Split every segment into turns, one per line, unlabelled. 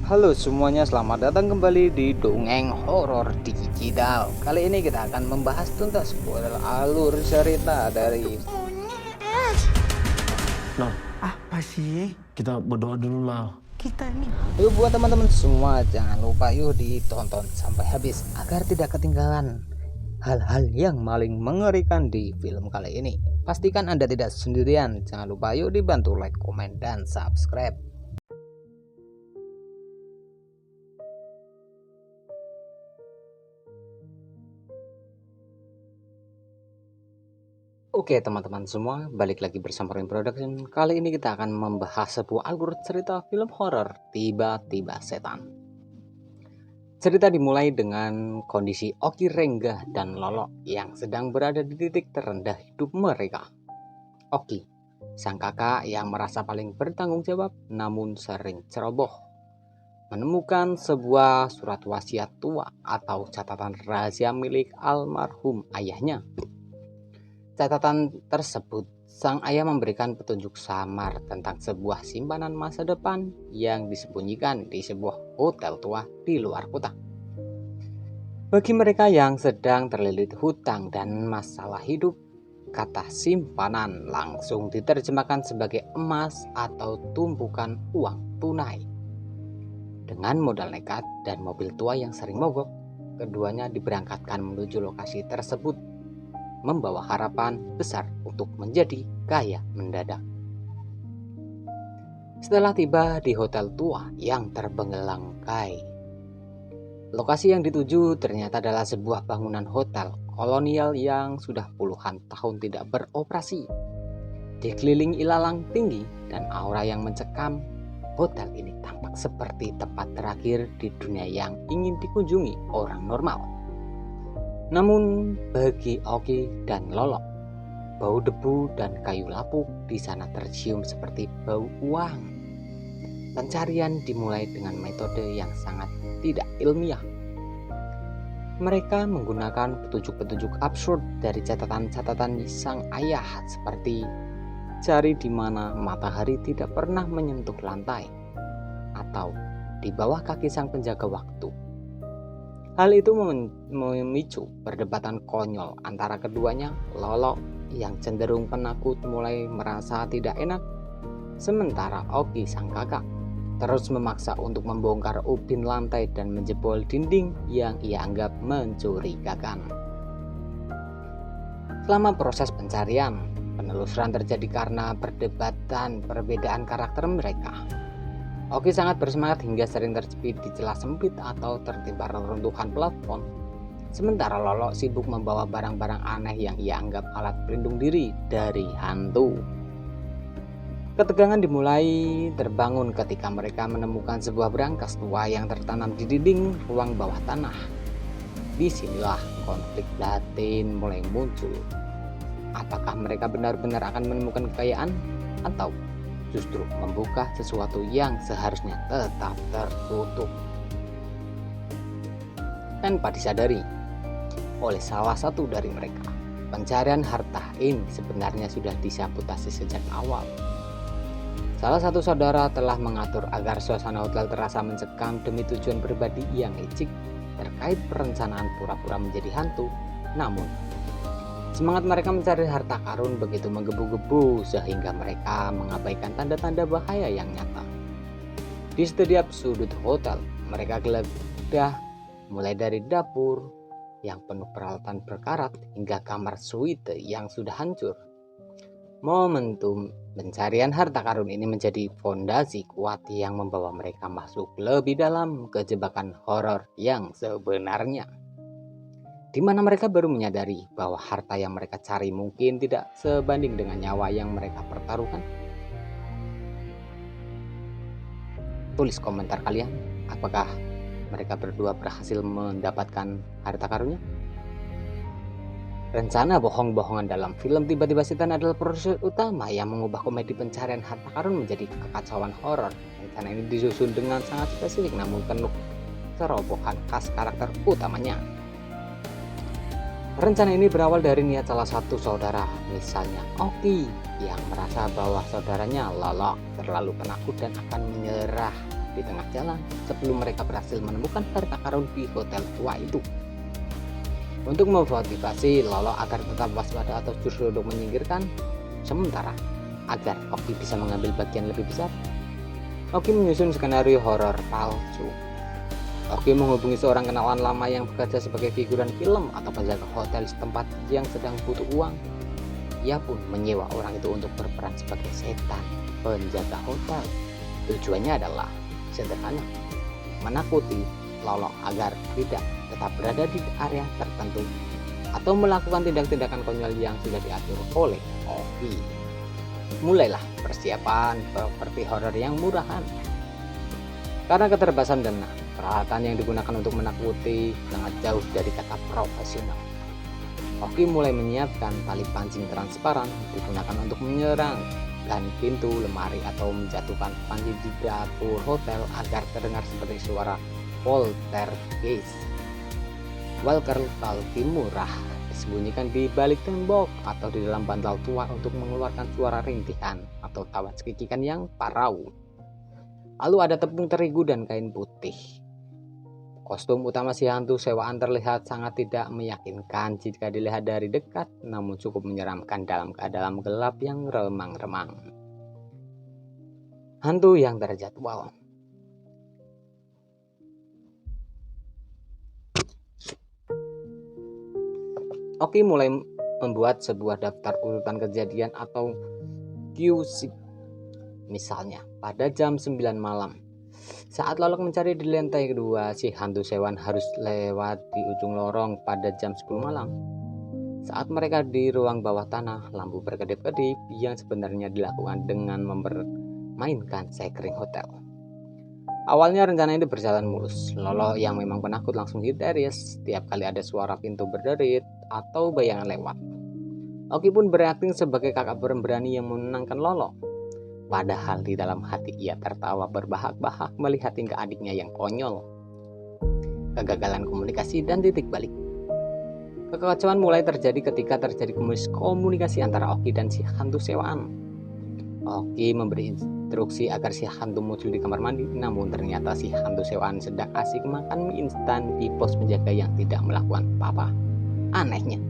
Halo semuanya, selamat datang kembali di Dongeng Horor Digital. Kali ini kita akan membahas tuntas spoiler alur cerita dari
Nah, apa sih? Kita berdoa dulu lah. Kita ini.
Yuk buat teman-teman semua, jangan lupa yuk ditonton sampai habis agar tidak ketinggalan hal-hal yang paling mengerikan di film kali ini. Pastikan Anda tidak sendirian. Jangan lupa yuk dibantu like, komen, dan subscribe. Oke teman-teman semua, balik lagi bersama Rim Production. Kali ini kita akan membahas sebuah alur cerita film horor Tiba-tiba Setan. Cerita dimulai dengan kondisi Oki, Rengga, dan Lolo yang sedang berada di titik terendah hidup mereka. Oki, sang kakak yang merasa paling bertanggung jawab namun sering ceroboh, menemukan sebuah surat wasiat tua atau catatan rahasia milik almarhum ayahnya. Catatan tersebut, sang ayah memberikan petunjuk samar tentang sebuah simpanan masa depan yang disembunyikan di sebuah hotel tua di luar kota. Bagi mereka yang sedang terlilit hutang dan masalah hidup, kata simpanan langsung diterjemahkan sebagai emas atau tumpukan uang tunai. Dengan modal nekat dan mobil tua yang sering mogok, keduanya diberangkatkan menuju lokasi tersebut, membawa harapan besar untuk menjadi kaya mendadak. Setelah tiba di hotel tua yang terbengkelai, lokasi yang dituju ternyata adalah sebuah bangunan hotel kolonial yang sudah puluhan tahun tidak beroperasi. Dikelilingi ilalang tinggi dan aura yang mencekam, hotel ini tampak seperti tempat terakhir di dunia yang ingin dikunjungi orang normal. Namun bagi Oki dan Lolo, bau debu dan kayu lapuk di sana tercium seperti bau uang. Pencarian dimulai dengan metode yang sangat tidak ilmiah. Mereka menggunakan petunjuk-petunjuk absurd dari catatan-catatan sang ayah, seperti cari di mana matahari tidak pernah menyentuh lantai, atau di bawah kaki sang penjaga waktu. Hal itu memicu perdebatan konyol antara keduanya. Lolo yang cenderung penakut mulai merasa tidak enak, sementara Oki sang kakak terus memaksa untuk membongkar ubin lantai dan menjebol dinding yang ia anggap mencurigakan. Selama proses pencarian, penelusuran terjadi karena perbedaan karakter mereka. Oki sangat bersemangat hingga sering terjepit di celah sempit atau tertimpa reruntuhan plafon. Sementara Lolo sibuk membawa barang-barang aneh yang ia anggap alat pelindung diri dari hantu. Ketegangan dimulai terbangun ketika mereka menemukan sebuah brankas tua yang tertanam di dinding ruang bawah tanah. Disinilah konflik batin mulai muncul. Apakah mereka benar-benar akan menemukan kekayaan atau justru membuka sesuatu yang seharusnya tetap tertutup? Tanpa disadari oleh salah satu dari mereka, pencarian harta ini sebenarnya sudah disabotase sejak awal. Salah satu saudara telah mengatur agar suasana hotel terasa mencekam demi tujuan pribadi yang licik terkait perencanaan pura-pura menjadi hantu. Namun semangat mereka mencari harta karun begitu menggebu-gebu sehingga mereka mengabaikan tanda-tanda bahaya yang nyata. Di setiap sudut hotel, mereka geledah, mulai dari dapur yang penuh peralatan berkarat hingga kamar suite yang sudah hancur. Momentum pencarian harta karun ini menjadi fondasi kuat yang membawa mereka masuk lebih dalam ke jebakan horor yang sebenarnya, di mana mereka baru menyadari bahwa harta yang mereka cari mungkin tidak sebanding dengan nyawa yang mereka pertaruhkan. Tulis komentar kalian, apakah mereka berdua berhasil mendapatkan harta karunnya? Rencana bohong-bohongan dalam film Tiba-tiba Setan adalah proses utama yang mengubah komedi pencarian harta karun menjadi kekacauan horor. Rencana ini disusun dengan sangat spesifik namun penuh kerobohan khas karakter utamanya. Rencana ini berawal dari niat salah satu saudara, misalnya Oki, yang merasa bahwa saudaranya Lolo terlalu penakut dan akan menyerah di tengah jalan sebelum mereka berhasil menemukan harta karun di hotel tua itu. Untuk memotivasi Lolo agar tetap waspada atau justru untuk menyingkirkan sementara agar Oki bisa mengambil bagian lebih besar, Oki menyusun skenario horor palsu. Oki menghubungi seorang kenalan lama yang bekerja sebagai figuran film atau penjaga hotel setempat yang sedang butuh uang. Ia pun menyewa orang itu untuk berperan sebagai setan penjaga hotel. Tujuannya adalah sederhana, menakuti Lolo agar tidak tetap berada di area tertentu atau melakukan tindak-tindakan konyol yang sudah diatur oleh Oki. Mulailah persiapan properti horor yang murahan. Karena keterbatasan dana, peralatan yang digunakan untuk menakuti sangat jauh dari kata profesional. Oki mulai menyiapkan tali pancing transparan digunakan untuk menyerang dan pintu, lemari, atau menjatuhkan panci di dapur hotel agar terdengar seperti suara poltergeist. Walker talkie murah disembunyikan di balik tembok atau di dalam bantal tua untuk mengeluarkan suara rintihan atau tawa cekikikan yang parau. Lalu ada tepung terigu dan kain putih. Kostum utama si hantu sewaan terlihat sangat tidak meyakinkan jika dilihat dari dekat, namun cukup menyeramkan dalam keadaan gelap yang remang-remang. Hantu yang terjadwal. Oki mulai membuat sebuah daftar urutan kejadian atau QC. Misalnya, pada jam 9 malam. Saat Lolok mencari di lantai kedua, si hantu sewaan harus lewat di ujung lorong pada jam 10 malam. Saat mereka di ruang bawah tanah, lampu berkedip-kedip yang sebenarnya dilakukan dengan mempermainkan sekring hotel. Awalnya rencana ini berjalan mulus. Lolo yang memang penakut langsung histeris setiap kali ada suara pintu berderit atau bayangan lewat. Oki pun berakting sebagai kakak pemberani yang menenangkan Lolo. Padahal di dalam hati ia tertawa berbahak-bahak melihat tingkah adiknya yang konyol. Kegagalan komunikasi dan titik balik. Kekacauan mulai terjadi ketika terjadi komunikasi antara Oki dan si hantu sewaan. Oki memberi instruksi agar si hantu muncul di kamar mandi, namun ternyata si hantu sewaan sedang asik makan mie instan di pos penjaga yang tidak melakukan apa-apa. Anehnya,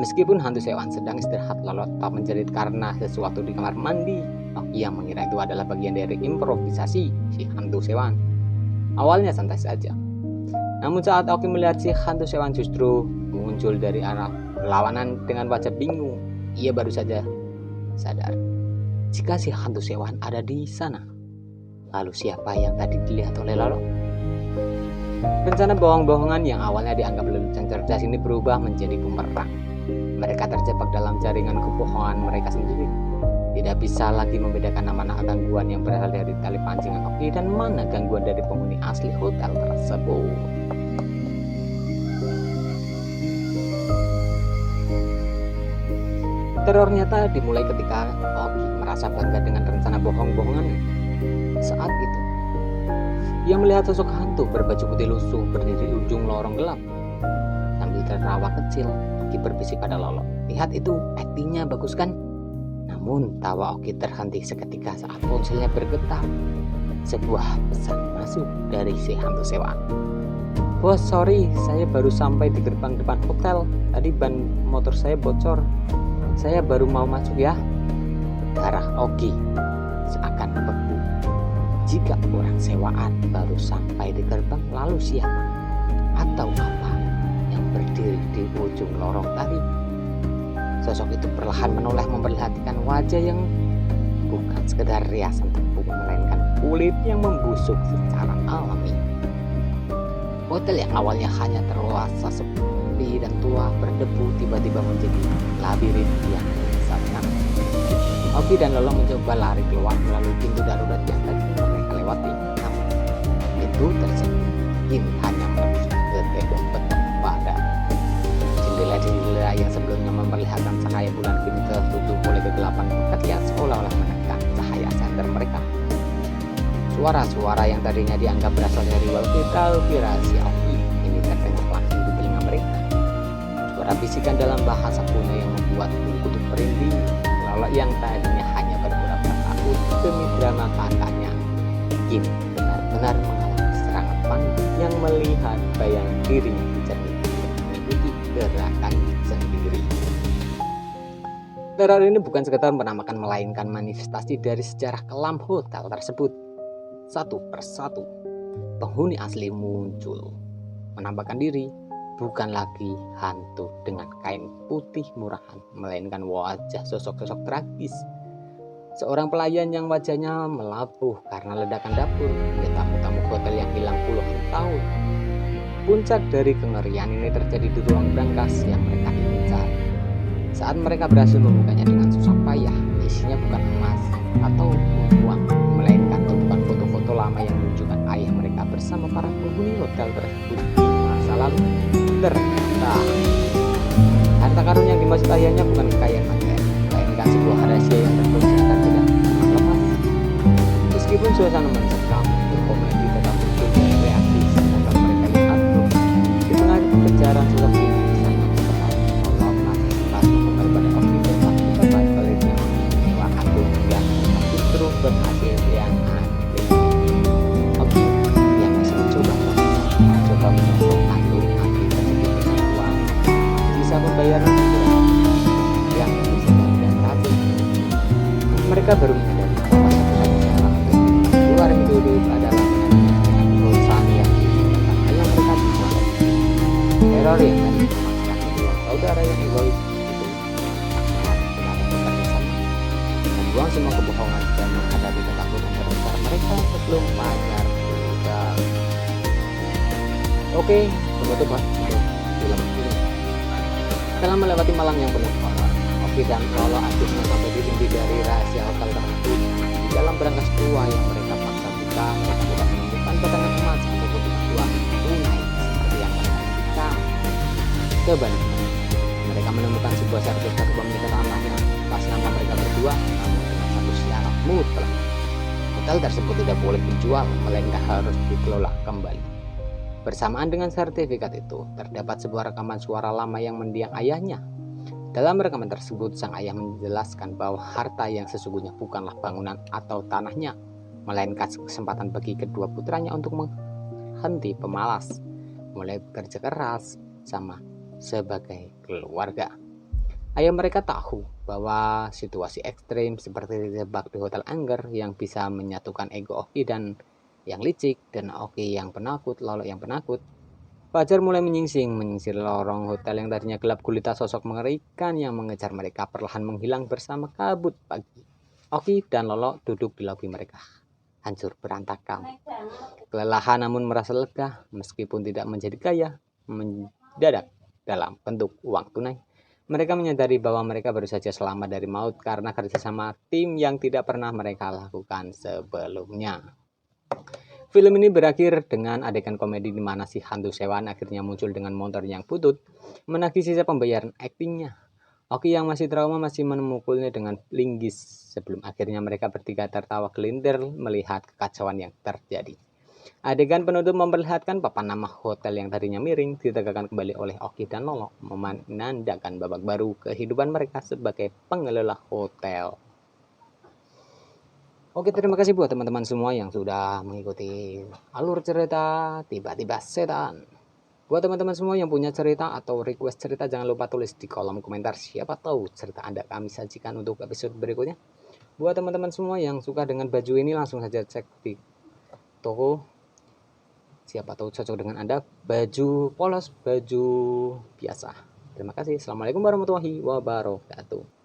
meskipun hantu sewaan sedang istirahat, Lolo tetap menjerit karena sesuatu di kamar mandi. Oki yang mengira itu adalah bagian dari improvisasi si hantu sewaan. Awalnya santai saja, namun saat Oki melihat si hantu sewaan justru muncul dari arah berlawanan dengan wajah bingung, ia baru saja sadar jika si hantu sewaan ada di sana. Lalu siapa yang tadi dilihat oleh Lolo? Rencana bohong-bohongan yang awalnya dianggap lelucon cerdas ini berubah menjadi bumerang. Mereka terjebak dalam jaringan kebohongan mereka sendiri. Tidak bisa lagi membedakan mana gangguan yang berasal dari tali pancingan Oki dan mana gangguan dari penghuni asli hotel tersebut. Teror nyata dimulai ketika Oki merasa bangga dengan rencana bohong-bohongannya. Saat itu, ia melihat sosok hantu berbaju putih lusuh berdiri di ujung lorong gelap. Sambil tertawa kecil, Oki berbisik pada Lolo, "Lihat itu, aktingnya bagus kan?" Namun tawa Oki terhenti seketika saat ponselnya bergetar. Sebuah pesan masuk dari si hantu sewaan. "Bos, sorry, saya baru sampai di gerbang depan hotel. Tadi ban motor saya bocor. Saya baru mau masuk ya." Darah Oki seakan beku. Jika orang sewaan baru sampai di gerbang, lalu siapa atau apa yang berdiri di ujung lorong tadi? Sosok itu perlahan menoleh memperlihatkan wajah yang bukan sekedar riasan tepung, melainkan kulit yang membusuk secara alami. Hotel yang awalnya hanya terasa sepi dan tua berdebu tiba-tiba menjadi labirin yang menyesatkan. Oki dan Lolo mencoba lari keluar melalui pintu darurat yang tadi mereka lewati, namun pintu tersebut kini hanya menembus ke tembok beton padat. Jendela-jendela yang sebelumnya memperlihatkan cahaya bulan kini tertutup oleh kegelapan pekat yang seolah-olah menekan cahaya senter mereka. Suara-suara yang tadinya dianggap berasal dari walkie-talkie rahasia Oki ini terdengar langsung di telinga mereka. Suara bisikan dalam bahasa kuno yang membuat bulu kutub merinding. Lolo yang tadinya hanya berpura-pura takut demi drama kakaknya kini benar-benar mengalami serangan panik yang melihat bayangan dirinya di cermin mengikuti gerakan sendiri. Teror ini bukan sekedar menamakan melainkan manifestasi dari sejarah kelam hotel tersebut. Satu persatu, penghuni asli muncul, menampakkan diri bukan lagi hantu dengan kain putih murahan, melainkan wajah sosok-sosok tragis. Seorang pelayan yang wajahnya melabuh karena ledakan dapur, hingga tamu-tamu hotel yang hilang puluhan tahun. Puncak dari kengerian ini terjadi di ruang brankas yang mereka incar. Saat mereka berhasil membukanya dengan susah payah, isinya bukan emas atau uang, melainkan tumpukan foto-foto lama yang menunjukkan ayah mereka bersama para penghuni hotel tersebut di masa lalu. Ternyata harta karun yang dimaksud ayahnya bukan kekayaan materi, melainkan sebuah rahasia yang terkunci akan tidak pernah lepas. Meskipun suasana mencekam, berkomedi tetap muncul dari reaksi semoga mereka yang atur di tengah kejaran sosok ini bisa mengemas Allah masih sempat kepada Oki tentang betapa pelitnya memiliki hantu yang justru berhasil yang aneh. Oki yang masih mencoba menyosok hantu anti tersebut dengan uang sisa pembayaran yang bisa dan rapi. Mereka baru menyadari bahwa satu-satunya jalan untuk keluar hidup adalah dengan perusahaan yang dilakukan ayah mereka di Malaysia. Teror yang tadi memaksakan kedua saudara yang egois itu benar-benar bekerja sama, membuang semua kebohongan dan menghadapi ketakutan terbesar mereka sebelum fajar tiba. Oke, penutup untuk film ini. Setelah melewati malam yang penuh horor, Oki dan Lolo akhirnya sampai di inti dari rahasia hotel tersebut. Di dalam berangkas tua yang mereka paksa buka, mereka tidak menemukan batangan emas ataupun uang tunai seperti yang mereka inginkan. Sebaliknya, mereka menemukan sebuah sertifikat pemilikan tanah yang atas nama mereka berdua, namun dengan satu syarat mutlak. Hotel tersebut tidak boleh dijual, melainkan harus dikelola kembali. Bersamaan dengan sertifikat itu, terdapat sebuah rekaman suara lama yang mendiang ayahnya. Dalam rekaman tersebut, sang ayah menjelaskan bahwa harta yang sesungguhnya bukanlah bangunan atau tanahnya, melainkan kesempatan bagi kedua putranya untuk menghenti pemalas, mulai bekerja keras sama sebagai keluarga. Ayah mereka tahu bahwa situasi ekstrim seperti dijebak di Hotel Angger yang bisa menyatukan ego Oki dan yang licik dan Oki yang penakut, Lolo yang penakut. Fajar mulai menyisir lorong hotel yang tadinya gelap gulita. Sosok mengerikan yang mengejar mereka perlahan menghilang bersama kabut pagi. Oki dan Lolo duduk di lobi mereka, hancur berantakan. Kelelahan namun merasa lega, meskipun tidak menjadi kaya mendadak dalam bentuk uang tunai. Mereka menyadari bahwa mereka baru saja selamat dari maut karena kerjasama tim yang tidak pernah mereka lakukan sebelumnya. Film ini berakhir dengan adegan komedi di mana si hantu sewaan akhirnya muncul dengan motor yang butut, menagih sisa pembayaran aktingnya. Oki yang masih trauma masih memukulnya dengan linggis sebelum akhirnya mereka bertiga tertawa gelintir melihat kekacauan yang terjadi. Adegan penutup memperlihatkan papan nama hotel yang tadinya miring ditegakkan kembali oleh Oki dan Lolo, menandakan babak baru kehidupan mereka sebagai pengelola hotel. Oke, terima kasih buat teman-teman semua yang sudah mengikuti alur cerita Tiba-Tiba Setan. Buat teman-teman semua yang punya cerita atau request cerita, jangan lupa tulis di kolom komentar. Siapa tahu cerita Anda kami sajikan untuk episode berikutnya. Buat teman-teman semua yang suka dengan baju ini, langsung saja cek di toko. Siapa tahu cocok dengan Anda, baju polos, baju biasa. Terima kasih. Assalamualaikum warahmatullahi wabarakatuh.